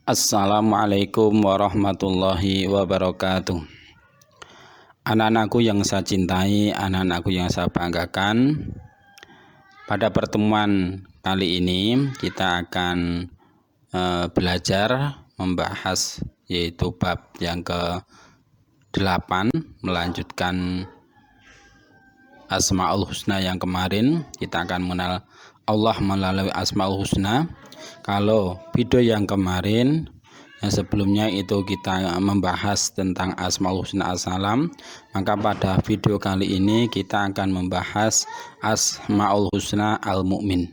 Assalamualaikum warahmatullahi wabarakatuh. Anak-anakku yang saya cintai, anak-anakku yang saya banggakan, pada pertemuan kali ini kita akan belajar membahas yaitu bab yang ke-8, melanjutkan Asmaul Husna yang kemarin. Kita akan mengenal Allah melalui Asmaul Husna. Kalau video yang kemarin, yang sebelumnya itu kita membahas tentang Asmaul Husna As-Salam, maka pada video kali ini kita akan membahas Asmaul Husna Al-Mu'min.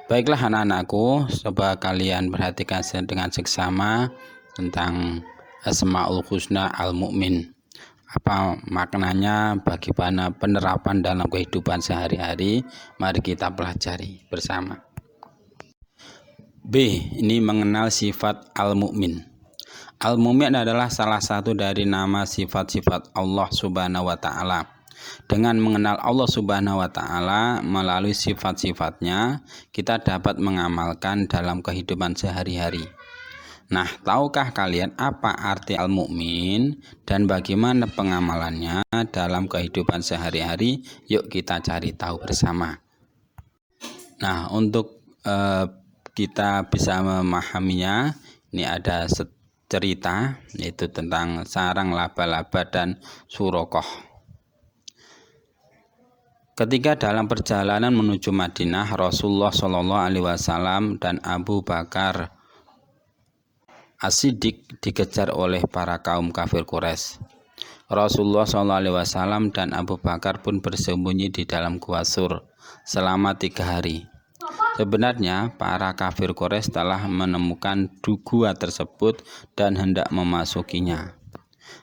Baiklah anak-anakku, coba kalian perhatikan dengan seksama tentang Asmaul Husna Al-Mu'min. Apa maknanya, bagaimana penerapan dalam kehidupan sehari-hari, mari kita pelajari bersama. B. Ini mengenal sifat Al-Mu'min. Al-Mu'min adalah salah satu dari nama sifat-sifat Allah Subhanahu wa Ta'ala. Dengan mengenal Allah Subhanahu wa Ta'ala melalui sifat-sifatnya, kita dapat mengamalkan dalam kehidupan sehari-hari. Nah, tahukah kalian apa arti Al-Mu'min dan bagaimana pengamalannya dalam kehidupan sehari-hari? Yuk kita cari tahu bersama. Nah, untuk kita bisa memahaminya, ini ada cerita yaitu tentang sarang laba-laba dan Surokoh. Ketika dalam perjalanan menuju Madinah, Rasulullah SAW dan Abu Bakar As-Siddiq dikejar oleh para kaum kafir Quraisy. Rasulullah SAW dan Abu Bakar pun bersembunyi di dalam gua Sur selama 3 hari. Sebenarnya para kafir Quraisy telah menemukan gua tersebut dan hendak memasukinya.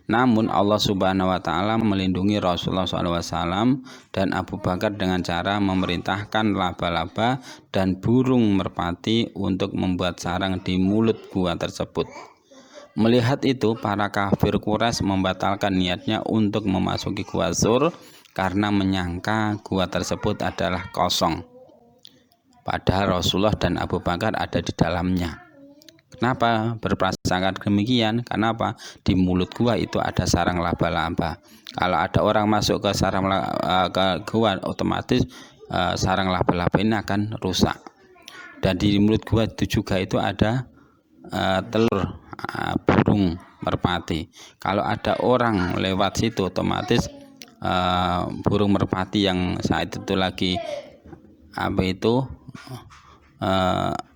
Namun Allah Subhanahu wa Ta'ala melindungi Rasulullah SAW dan Abu Bakar dengan cara memerintahkan laba-laba dan burung merpati untuk membuat sarang di mulut gua tersebut. Melihat itu, para kafir Quraisy membatalkan niatnya untuk memasuki gua Sur karena menyangka gua tersebut adalah kosong. Padahal Rasulullah dan Abu Bakar ada di dalamnya. Kenapa berprasangka demikian? Kenapa? Di mulut gua itu ada sarang laba-laba. Kalau ada orang masuk ke sarang ke gua, otomatis sarang laba-laba ini akan rusak. Dan di mulut gua itu juga itu ada telur burung merpati. Kalau ada orang lewat situ, otomatis burung merpati yang saat itu lagi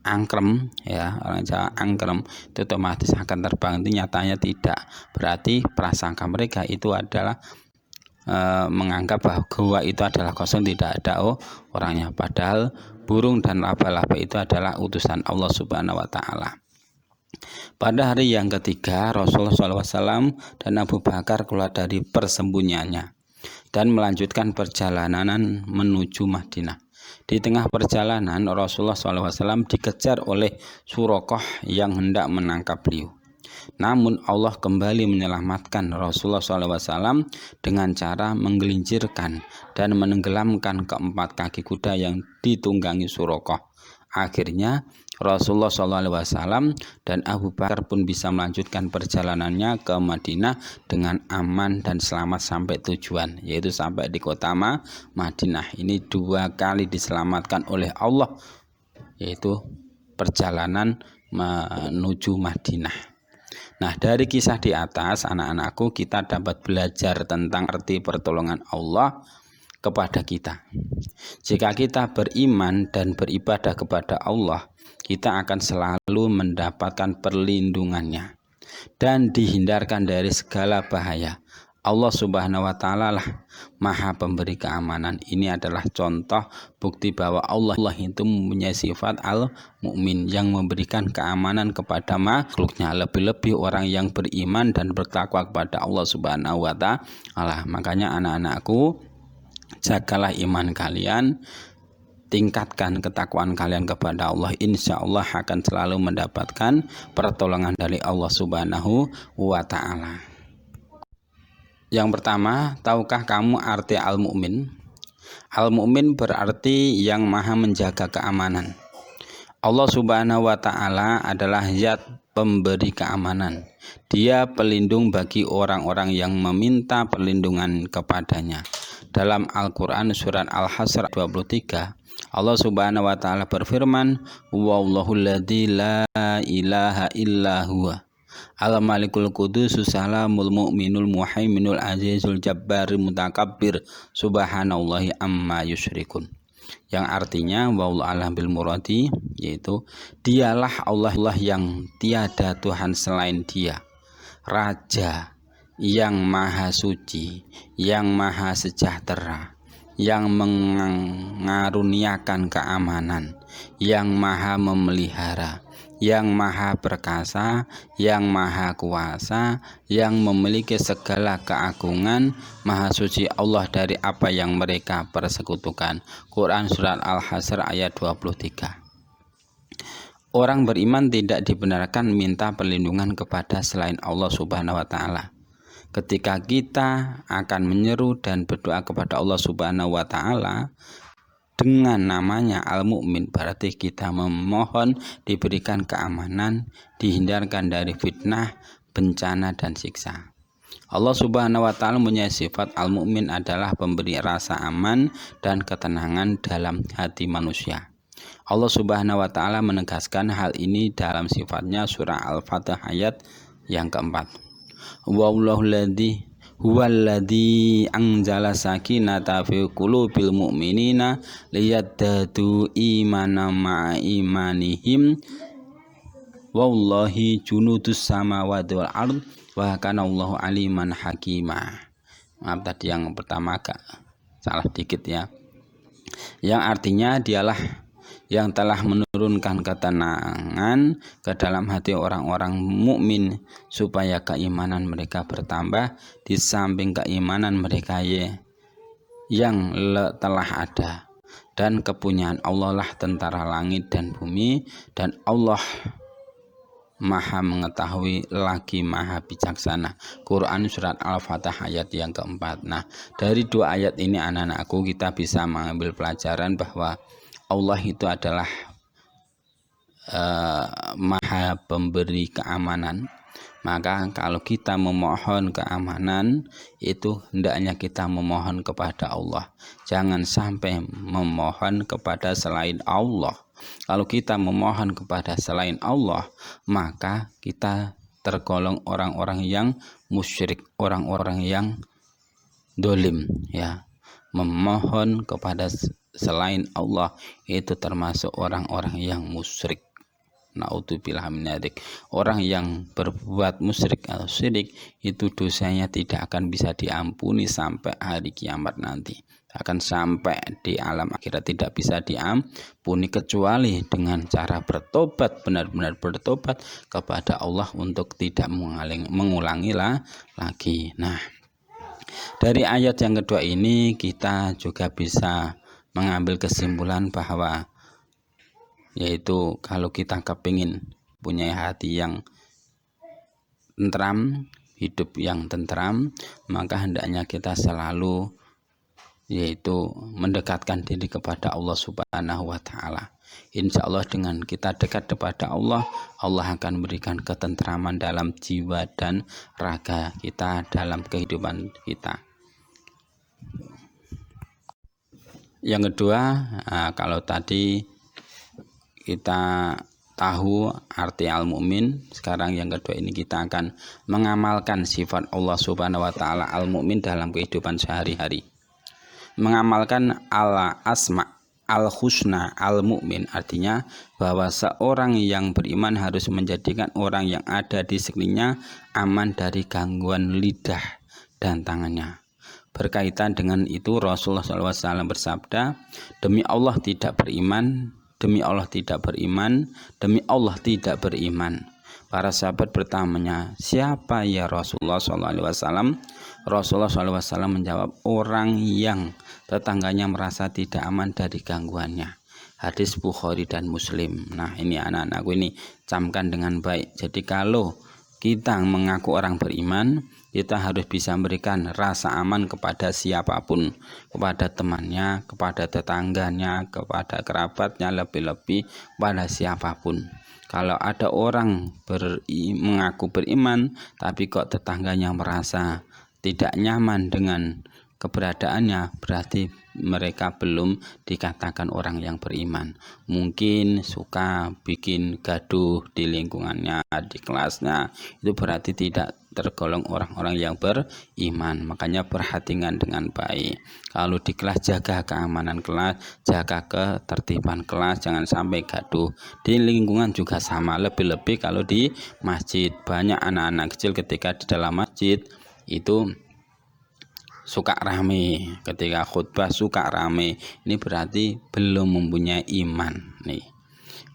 angkrem, ya, orang Jawa angkrem, itu otomatis akan terbang. Itu nyatanya tidak. Berarti prasangka mereka itu adalah menganggap bahwa gua itu adalah kosong, tidak ada orangnya. Padahal burung dan laba-laba itu adalah utusan Allah Subhanahu wa Ta'ala. Pada hari yang ketiga, Rasulullah SAW dan Abu Bakar keluar dari persembunyiannya dan melanjutkan perjalanan menuju Madinah. Di tengah perjalanan, Rasulullah SAW dikejar oleh Surokoh yang hendak menangkap beliau. Namun Allah kembali menyelamatkan Rasulullah SAW dengan cara menggelincirkan dan menenggelamkan keempat kaki kuda yang ditunggangi Surokoh. Akhirnya Rasulullah SAW dan Abu Bakar pun bisa melanjutkan perjalanannya ke Madinah dengan aman dan selamat sampai tujuan, yaitu sampai di kota Madinah. Ini 2 kali diselamatkan oleh Allah, yaitu perjalanan menuju Madinah. Nah, dari kisah di atas, anak-anakku, kita dapat belajar tentang arti pertolongan Allah kepada kita. Jika kita beriman dan beribadah kepada Allah, kita akan selalu mendapatkan perlindungannya dan dihindarkan dari segala bahaya. Allah Subhanahu wa Ta'ala lah Maha Pemberi keamanan. Ini adalah contoh bukti bahwa Allah itu mempunyai sifat Al-Mu'min yang memberikan keamanan kepada makhluknya, lebih-lebih orang yang beriman dan bertakwa kepada Allah Subhanahu wa Ta'ala. Makanya anak-anakku, jagalah iman kalian, tingkatkan ketakwaan kalian kepada Allah. Insya Allah akan selalu mendapatkan pertolongan dari Allah Subhanahu wa Ta'ala. Yang pertama, tahukah kamu arti Al-Mu'min? Al-Mu'min berarti yang maha menjaga keamanan. Allah Subhanahu wa Ta'ala adalah zat pemberi keamanan. Dia pelindung bagi orang-orang yang meminta perlindungan kepadanya. Dalam Al-Quran surat Al-Hasr 23, Allah Subhanahu wa Ta'ala berfirman, "Wallahu alladzi la ilaha illa huwa al-malikul qudusus salamul mu'minul muhaiminul azizul jabbarul mutakabbir subhanallahi amma yusyrikun." Yang artinya wallahu a'lam bil muradi, yaitu dialah Allah yang tiada Tuhan selain Dia, Raja yang maha suci, yang maha sejahtera, yang mengaruniakan keamanan, yang maha memelihara, yang maha perkasa, yang maha kuasa, yang memiliki segala keagungan. Maha suci Allah dari apa yang mereka persekutukan. Quran surat Al-Hasr ayat 23. Orang beriman tidak dibenarkan minta perlindungan kepada selain Allah Subhanahu wa Ta'ala. Ketika kita akan menyeru dan berdoa kepada Allah Subhanahu wa Ta'ala dengan namanya Al-Mu'min, berarti kita memohon diberikan keamanan, dihindarkan dari fitnah, bencana, dan siksa. Allah Subhanahu wa Ta'ala punya sifat Al-Mu'min adalah pemberi rasa aman dan ketenangan dalam hati manusia. Allah Subhanahu wa Ta'ala menegaskan hal ini dalam sifatnya surah Al-Fatih ayat yang keempat. Wallahu huwallazi anzala sakinata fi qulubil mu'minina liyazdadu imanan ma'a imanihim wallahi junudus samawati wal ard wa kana Allahu aliman hakima. Maaf tadi yang pertama agak salah dikit ya. Yang artinya dialah yang telah menurunkan ketenangan ke dalam hati orang-orang mukmin supaya keimanan mereka bertambah di samping keimanan mereka yang telah ada. Dan kepunyaan Allah lah tentara langit dan bumi, dan Allah maha mengetahui lagi maha bijaksana. Quran surat Al-Fatih ayat yang keempat. Nah, dari dua ayat ini anak-anakku kita bisa mengambil pelajaran bahwa Allah itu adalah maha pemberi keamanan. Maka kalau kita memohon keamanan, itu hendaknya kita memohon kepada Allah. Jangan sampai memohon kepada selain Allah. Kalau kita memohon kepada selain Allah, maka kita tergolong orang-orang yang musyrik, orang-orang yang dolim, ya. Memohon kepada selain Allah itu termasuk orang-orang yang musyrik. Naudzubillah min dzalik. Orang yang berbuat musyrik atau syirik itu dosanya tidak akan bisa diampuni sampai hari kiamat nanti. Akan sampai di alam akhirat tidak bisa diampuni kecuali dengan cara bertobat, benar-benar bertobat kepada Allah untuk tidak mengulangi lagi. Nah, dari ayat yang kedua ini kita juga bisa mengambil kesimpulan bahwa yaitu kalau kita kepingin punya hati yang tentram, hidup yang tentram, maka hendaknya kita selalu yaitu mendekatkan diri kepada Allah Subhanahu wa Ta'ala. Insya Allah dengan kita dekat kepada Allah, Allah akan memberikan ketentraman dalam jiwa dan raga kita, dalam kehidupan kita. Yang kedua, kalau tadi kita tahu arti al-mu'min, sekarang yang kedua ini kita akan mengamalkan sifat Allah Subhanahu wa Ta'ala al-mu'min dalam kehidupan sehari-hari. Mengamalkan al-asma al-husna al-mu'min artinya bahwa seorang yang beriman harus menjadikan orang yang ada di sekelilingnya aman dari gangguan lidah dan tangannya. Berkaitan dengan itu Rasulullah SAW bersabda, demi Allah tidak beriman, demi Allah tidak beriman, demi Allah tidak beriman. Para sahabat bertanya, siapa ya Rasulullah SAW? Rasulullah SAW menjawab, orang yang tetangganya merasa tidak aman dari gangguannya. Hadis Bukhari dan Muslim. Nah, ini anak-anakku ini camkan dengan baik. Jadi kalau kita mengaku orang beriman, kita harus bisa memberikan rasa aman kepada siapapun, kepada temannya, kepada tetangganya, kepada kerabatnya, lebih-lebih pada siapapun. Kalau ada orang mengaku beriman, tapi kok tetangganya merasa tidak nyaman dengan keberadaannya, berarti mereka belum dikatakan orang yang beriman. Mungkin suka bikin gaduh di lingkungannya, di kelasnya, itu berarti tidak tergolong orang-orang yang beriman. Makanya perhatikan dengan baik. Kalau di kelas, jaga keamanan kelas, jaga ketertiban kelas, jangan sampai gaduh. Di lingkungan juga sama, lebih-lebih kalau di masjid. Banyak anak-anak kecil ketika di dalam masjid itu suka rame, ketika khutbah suka rame, ini berarti belum mempunyai iman nih.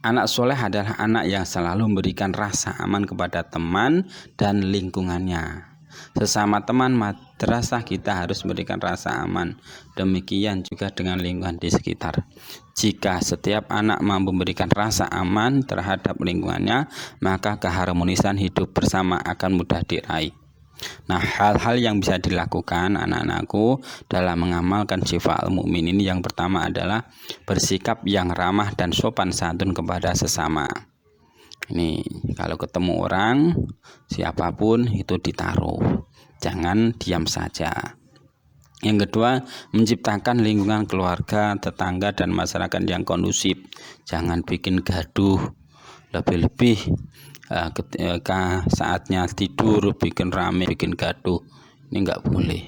Anak soleh adalah anak yang selalu memberikan rasa aman kepada teman dan lingkungannya. Sesama teman madrasah kita harus memberikan rasa aman. Demikian juga dengan lingkungan di sekitar. Jika setiap anak mampu memberikan rasa aman terhadap lingkungannya, maka keharmonisan hidup bersama akan mudah diraih. Nah, hal-hal yang bisa dilakukan anak-anakku dalam mengamalkan sifat al-mu'min ini, yang pertama adalah bersikap yang ramah dan sopan santun kepada sesama. Ini kalau ketemu orang siapapun itu ditaruh, jangan diam saja. Yang kedua, menciptakan lingkungan keluarga, tetangga, dan masyarakat yang kondusif. Jangan bikin gaduh, lebih-lebih ketika saatnya tidur bikin rame, bikin gaduh, ini nggak boleh.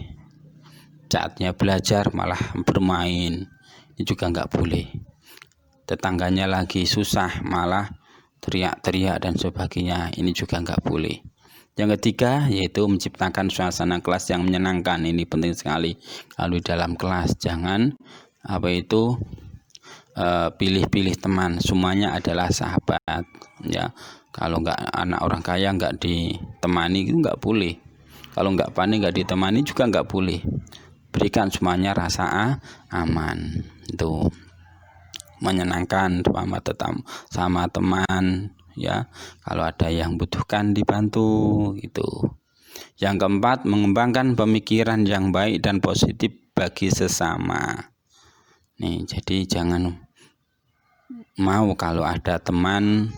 Saatnya belajar malah bermain, ini juga nggak boleh. Tetangganya lagi susah malah teriak-teriak dan sebagainya, ini juga nggak boleh. Yang ketiga yaitu menciptakan suasana kelas yang menyenangkan. Ini penting sekali. Kalau di dalam kelas jangan pilih-pilih teman, semuanya adalah sahabat ya. Kalau nggak anak orang kaya nggak ditemani itu nggak boleh. Kalau nggak pandai nggak ditemani juga nggak boleh. Berikan semuanya rasa aman, itu menyenangkan sama teman ya. Kalau ada yang butuhkan dibantu itu. Yang keempat, mengembangkan pemikiran yang baik dan positif bagi sesama. Nih, jadi jangan mau kalau ada teman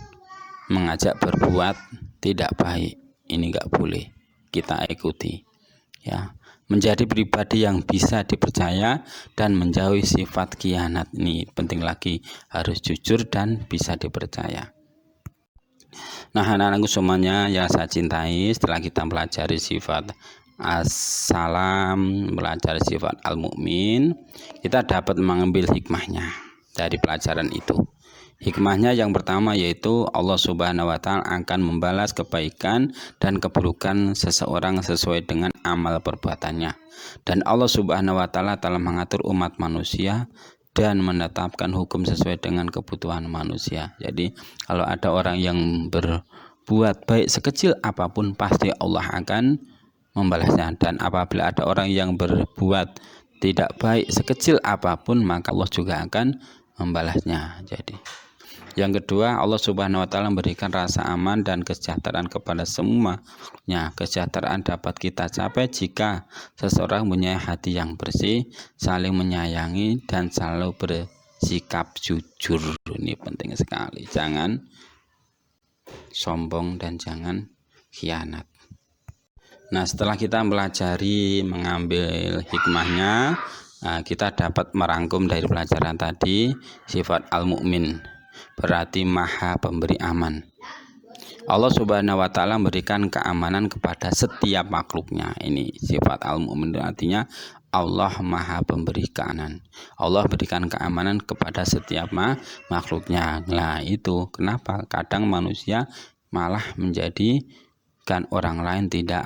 mengajak berbuat tidak baik, ini nggak boleh kita ikuti ya. Menjadi pribadi yang bisa dipercaya dan menjauhi sifat khianat. Ini penting lagi, harus jujur dan bisa dipercaya. Nah, anak-anakku semuanya yang saya cintai, setelah kita pelajari sifat as-salam, belajar sifat al-mu'min, kita dapat mengambil hikmahnya dari pelajaran itu. Hikmahnya yang pertama yaitu Allah Subhanahu wa Ta'ala akan membalas kebaikan dan keburukan seseorang sesuai dengan amal perbuatannya. Dan Allah Subhanahu wa Ta'ala telah mengatur umat manusia dan menetapkan hukum sesuai dengan kebutuhan manusia. Jadi kalau ada orang yang berbuat baik sekecil apapun, pasti Allah akan membalasnya. Dan apabila ada orang yang berbuat tidak baik sekecil apapun, maka Allah juga akan membalasnya. Jadi yang kedua, Allah Subhanahu wa Ta'ala memberikan rasa aman dan kesejahteraan kepada semuanya. Kesejahteraan dapat kita capai jika seseorang punya hati yang bersih, saling menyayangi, dan selalu bersikap jujur. Ini penting sekali. Jangan sombong dan jangan khianat. Nah, setelah kita mempelajari, mengambil hikmahnya, kita dapat merangkum dari pelajaran tadi sifat al-mu'min, berarti maha pemberi aman. Allah Subhanahu wa Ta'ala memberikan keamanan kepada setiap makhluknya. Ini sifat al-mu'min, artinya Allah maha pemberi keamanan. Allah berikan keamanan kepada setiap makhluknya. Nah, itu kenapa kadang manusia malah menjadikan orang lain tidak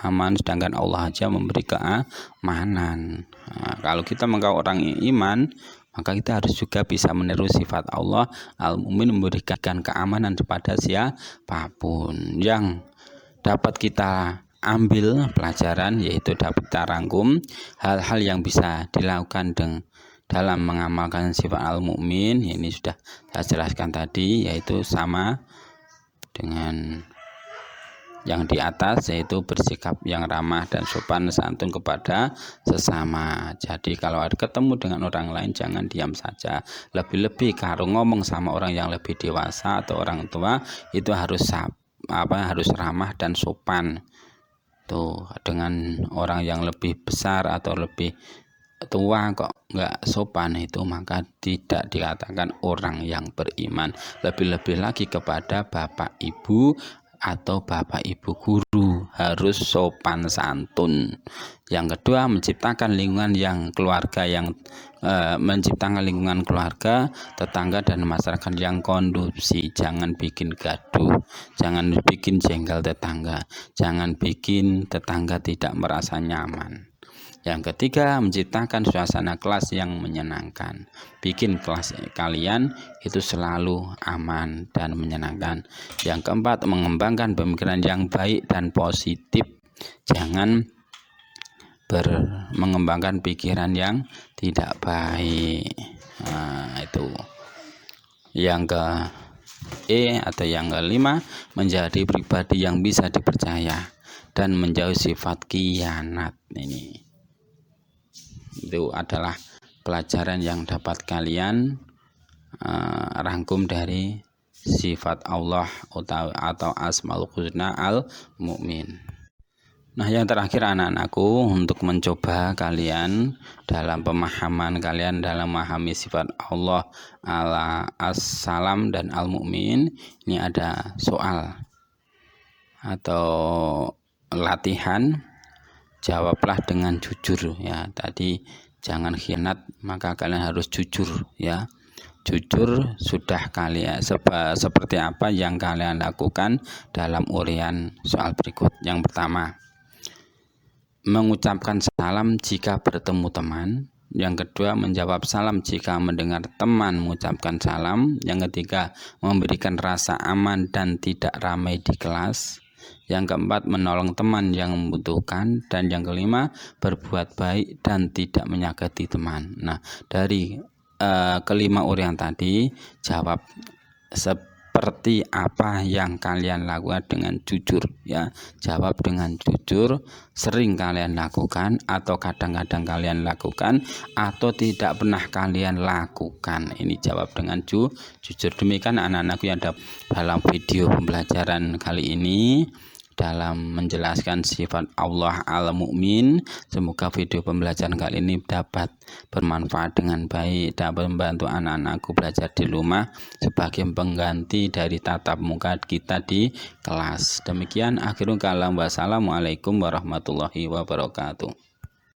aman, sedangkan Allah aja memberi keamanan. Nah, kalau kita menganggap orang iman, maka kita harus juga bisa meniru sifat Allah al-mu'min, memberikan keamanan kepada siapapun. Yang dapat kita ambil pelajaran yaitu dapat kita rangkum hal-hal yang bisa dilakukan dalam mengamalkan sifat al-mu'min. Ini sudah saya jelaskan tadi, yaitu sama dengan yang di atas, yaitu bersikap yang ramah dan sopan santun kepada sesama. Jadi kalau ada ketemu dengan orang lain jangan diam saja. Lebih-lebih kalau ngomong sama orang yang lebih dewasa atau orang tua itu harus harus ramah dan sopan. Tuh, dengan orang yang lebih besar atau lebih tua kok nggak sopan, itu maka tidak dikatakan orang yang beriman. Lebih-lebih lagi kepada bapak ibu atau bapak ibu guru harus sopan santun. Yang kedua, menciptakan lingkungan yang keluarga yang menciptakan lingkungan keluarga, tetangga dan masyarakat yang kondusif. Jangan bikin gaduh, jangan bikin jengkel tetangga, jangan bikin tetangga tidak merasa nyaman. Yang ketiga, menciptakan suasana kelas yang menyenangkan. Bikin kelas kalian itu selalu aman dan menyenangkan. Yang keempat, mengembangkan pemikiran yang baik dan positif. Jangan mengembangkan pikiran yang tidak baik. Nah, itu. Yang atau yang kelima, menjadi pribadi yang bisa dipercaya dan menjauhi sifat khianat. Ini itu adalah pelajaran yang dapat kalian rangkum dari sifat Allah atau Asmaul Husna al-Mu'min. Nah, yang terakhir anak-anakku, untuk mencoba kalian dalam pemahaman kalian dalam memahami sifat Allah As-Salam dan Al-Mu'min, ini ada soal atau latihan. Jawablah dengan jujur ya. Tadi jangan khianat, maka kalian harus jujur ya. Jujur sudah kalian seperti apa yang kalian lakukan dalam uraian soal berikut. Yang pertama, mengucapkan salam jika bertemu teman. Yang kedua, menjawab salam jika mendengar teman mengucapkan salam. Yang ketiga, memberikan rasa aman dan tidak ramai di kelas. Yang keempat, menolong teman yang membutuhkan. Dan yang kelima, berbuat baik dan tidak menyakiti teman. Nah, dari kelima uraian tadi, jawab seperti apa yang kalian lakukan dengan jujur ya. Jawab dengan jujur, sering kalian lakukan atau kadang-kadang kalian lakukan atau tidak pernah kalian lakukan. Ini jawab dengan jujur. Demikian anak-anakku yang ada dalam video pembelajaran kali ini dalam menjelaskan sifat Allah Al-Mu'min. Semoga video pembelajaran kali ini dapat bermanfaat dengan baik, dapat membantu anak-anakku belajar di rumah sebagai pengganti dari tatap muka kita di kelas. Demikian akhirul kalam. Wassalamualaikum warahmatullahi wabarakatuh.